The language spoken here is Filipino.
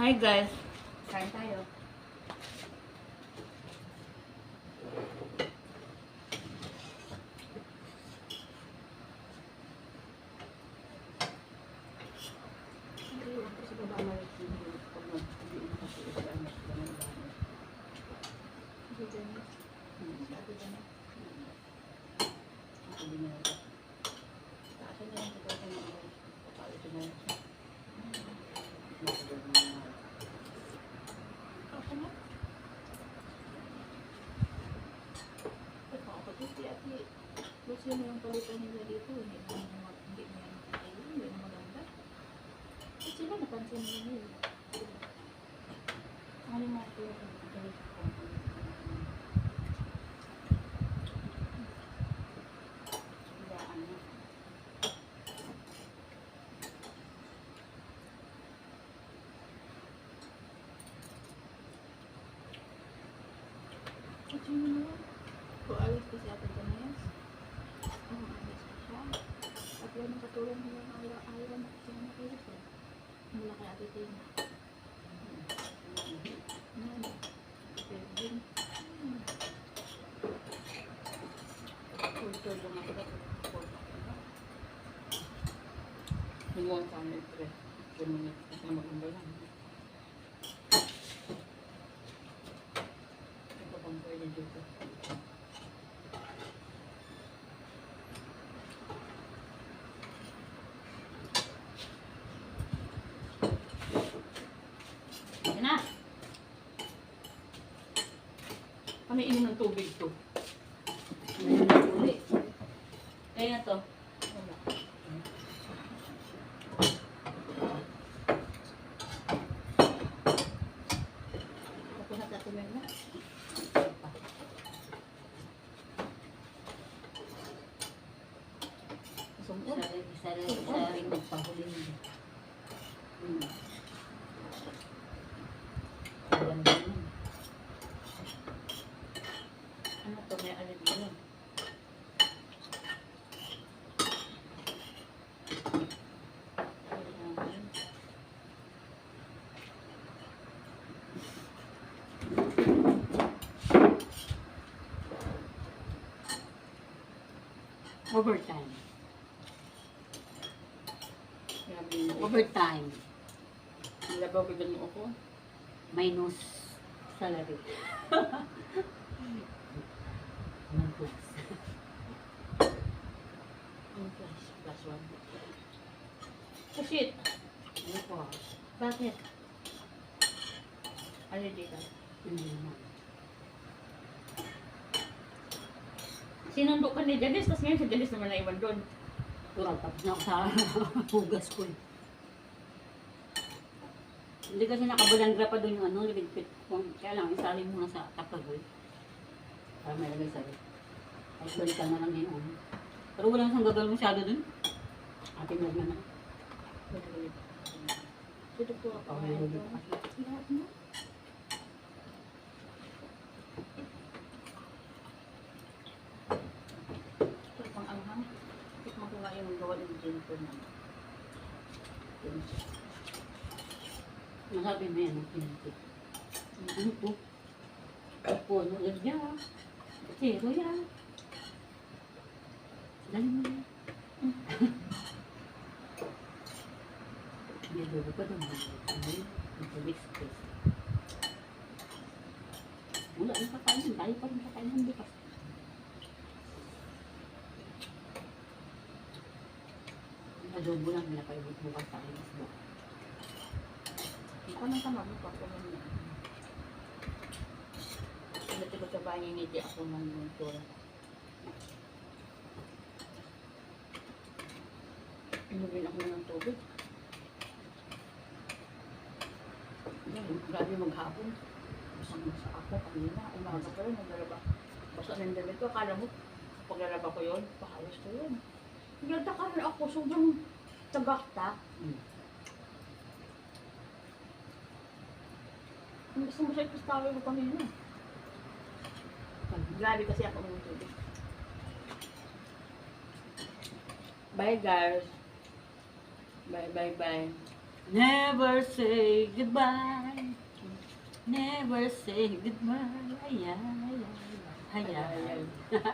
Hi guys, kain tayo. Kasi yun yung palitan nila dito, hindi na hindi na maganda. At sila napansin nila yun. Ano yung mga kaya galit ko? Hiyaan na. At yun naman, kung alis ko si Ate Janayas, alis ko siya. At yan ang katulong nila ng ayaw na siya nakilis eh. Mula kay Ate Tina. Yan. Pwede. Kultur yung matigat. Hanggang sa amin, 10 minutes na maganda lang. Ito pang pwede dito. Yan na. Ano inom ng tubig to? Ngayon na uli. Kaya na to. Wala. Tapos na tatumay na. Sumod. Isa rin magpahuling. Ganda yun. Ano to? May alin ko yun. Overtime. Grabe yun. Overtime. Labaw ko dyan mo ako. Minus salary. 1 plus. Plus 1. Oh shit! Ano po? Bakit? Ano dito? Hindi naman. Sinundo ka ni Janice, tapos ngayon si Janice naman naiwan doon. Tural, tapos na ako sa hugas ko eh. Hindi kasi nakabulandra pa doon yung ano, ligpit ko. Kaya lang, isali muna sa tapagoy. Para may lagay sa'yo. Tapos balikan na lang din ano. Pero wala nang gagawin masyado doon. Ating lagyan na. Dito po ako. Lahat mo? Ito pang anghang. Tikman ko nga yung gawa ng Jennifer na. Nasabi mo yan, ang piniti. Ano po? Puno lang yan. Zero yan. Dali mo yan. May dugo pa doon. Ito express. Wala yung kakainin. Tayo pa rin kakain ng bukas. Adobo lang nila kayo bukas sa akin. Ako nang tama mo pa ko man yan. Dati ko sa bahay ni Nidhi ako ng tura. Inumin ako ng tubig. Grabe maghapon. Basta ako kanina. Umaga pa rin. Naglalaba. Basta ng damit ko. Akala mo, paglalaba ko yun, pakayos ko yun. Naglalaba rin ako. Sobrang tagakta. Ang gusto mo siya ipastawin ko kanina. Grabe kasi ako ng tubig. Bye guys. Bye. Never say goodbye. Never say goodbye. Ay, ay, ay, ay, ay, ay.